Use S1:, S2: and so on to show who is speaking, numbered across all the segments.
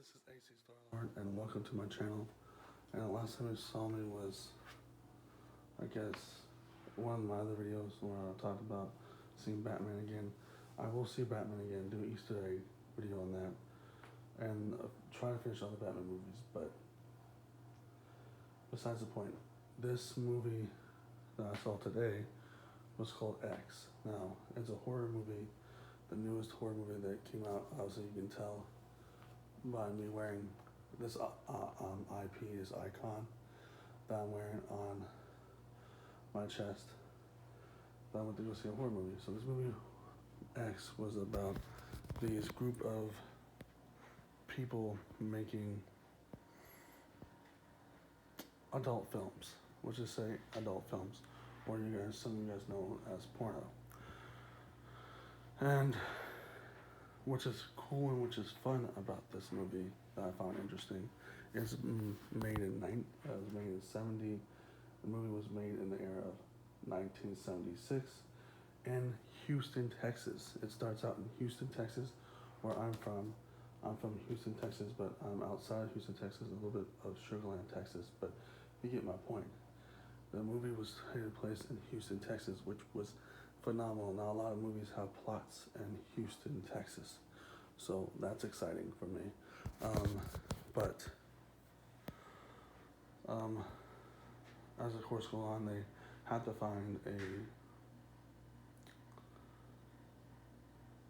S1: This is AC Starlord, and welcome to my channel. And the last time you saw me was, I guess, one of my other videos where I talked about seeing Batman again. I will see Batman again, do an Easter egg video on that, and try to finish all the Batman movies. But besides the point, this movie that I saw today was called X. Now, it's a horror movie, the newest horror movie that came out. Obviously, you can tell by me wearing this IP, this icon that I'm wearing on my chest. That I went to go see a horror movie. So this movie X was about this group of people making adult films. Let's just say adult films, or some of you guys know as porno. And which is cool and which is fun about this movie that I found interesting. It's made in it was made in 70. The movie was made in the era of 1976 in Houston, Texas. It starts out in Houston, Texas, where I'm from. I'm from Houston, Texas, but I'm outside of Houston, Texas, a little bit of Sugar Land, Texas. But you get my point. The movie was taking place in Houston, Texas, which was phenomenal. Now, a lot of movies have plots in Houston, Texas, so that's exciting for me. But as the course goes on, they had to find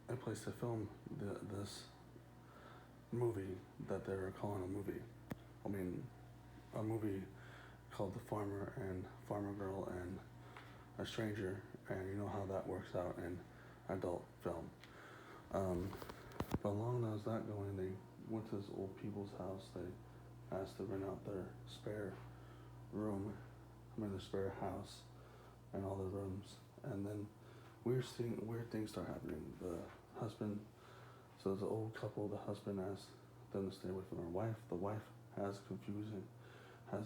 S1: a place to film this movie that they were calling a movie. I mean, a movie called The Farmer and Farmer Girl and A Stranger, and you know how that works out in adult film. But along as that going, they went to this old people's house. They asked to rent out their spare room, their spare house, and all the rooms. And then weird things start happening. The husband, so it's an old couple. The husband asks them to stay away from their wife. The wife has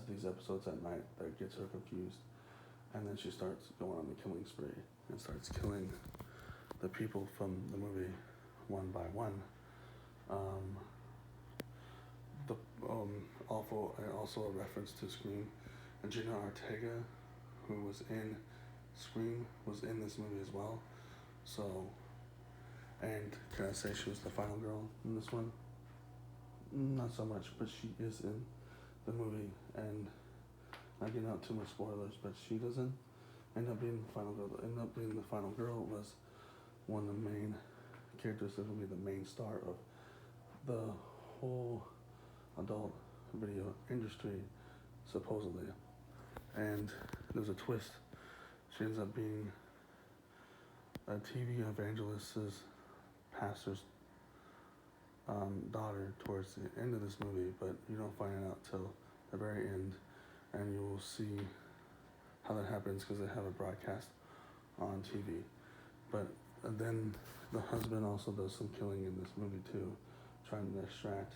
S1: these episodes at night that gets her confused, and then she starts going on the killing spree and starts killing the people from the movie one by one. Also a reference to Scream, and Jenna Ortega, who was in Scream, was in this movie as well. So, and can I say she was the final girl in this one? Not so much, but she is in the movie, and not getting out too much spoilers, but she doesn't end up being the final girl. The final girl was one of the main characters that will be the main star of the whole adult video industry, supposedly. And there's a twist. She ends up being a TV evangelist's pastor's daughter towards the end of this movie, but you don't find it out till the very end, and you will see how that happens because they have a broadcast on TV. But then the husband also does some killing in this movie too, trying to extract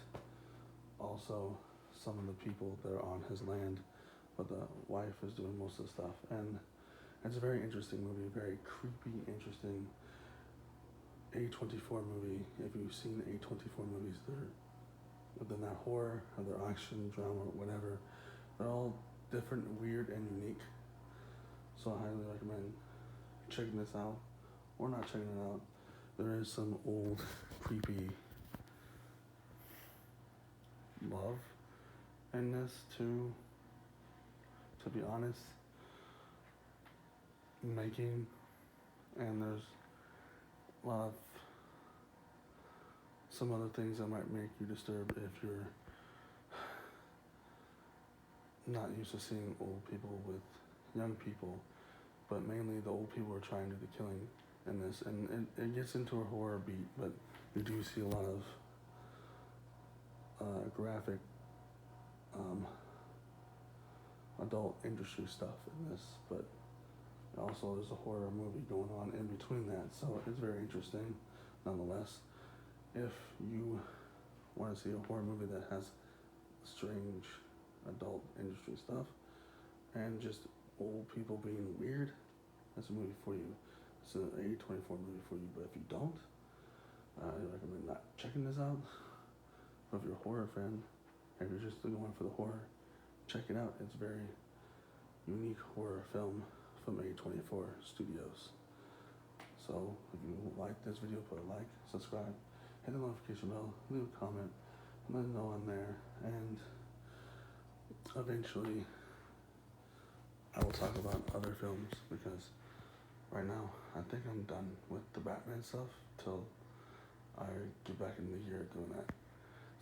S1: also some of the people that are on his land, but the wife is doing most of the stuff. And it's a very interesting movie, very creepy, interesting A24 movie. If you've seen A24 movies, they're not horror, or they're action, drama, whatever. They're all different, weird, and unique. So I highly recommend checking this out, or not checking it out. There is some old, creepy love in this too, to be honest. And there's a lot of some other things that might make you disturbed if you're not used to seeing old people with young people, but mainly the old people are trying to do the killing in this, and it gets into a horror beat, but you do see a lot of graphic adult industry stuff in this, but also there's a horror movie going on in between that, so it's very interesting nonetheless. If you want to see a horror movie that has strange adult industry stuff and just old people being weird, that's a movie for you. It's an A24 movie for you. But if you don't, I recommend not checking this out. But if you're a horror fan, if you're just going for the horror, check it out. It's a very unique horror film from A24 Studios. So if you like this video, put a like, subscribe, hit the notification bell, leave a comment, let me know I'm there, and eventually I will talk about other films, because right now I think I'm done with the Batman stuff till I get back in the year doing that.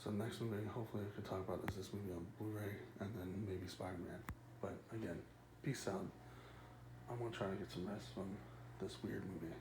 S1: So next movie, hopefully I can talk about is this movie on Blu-ray, and then maybe Spider-Man. But again, peace out. I'm gonna try to get some rest from this weird movie.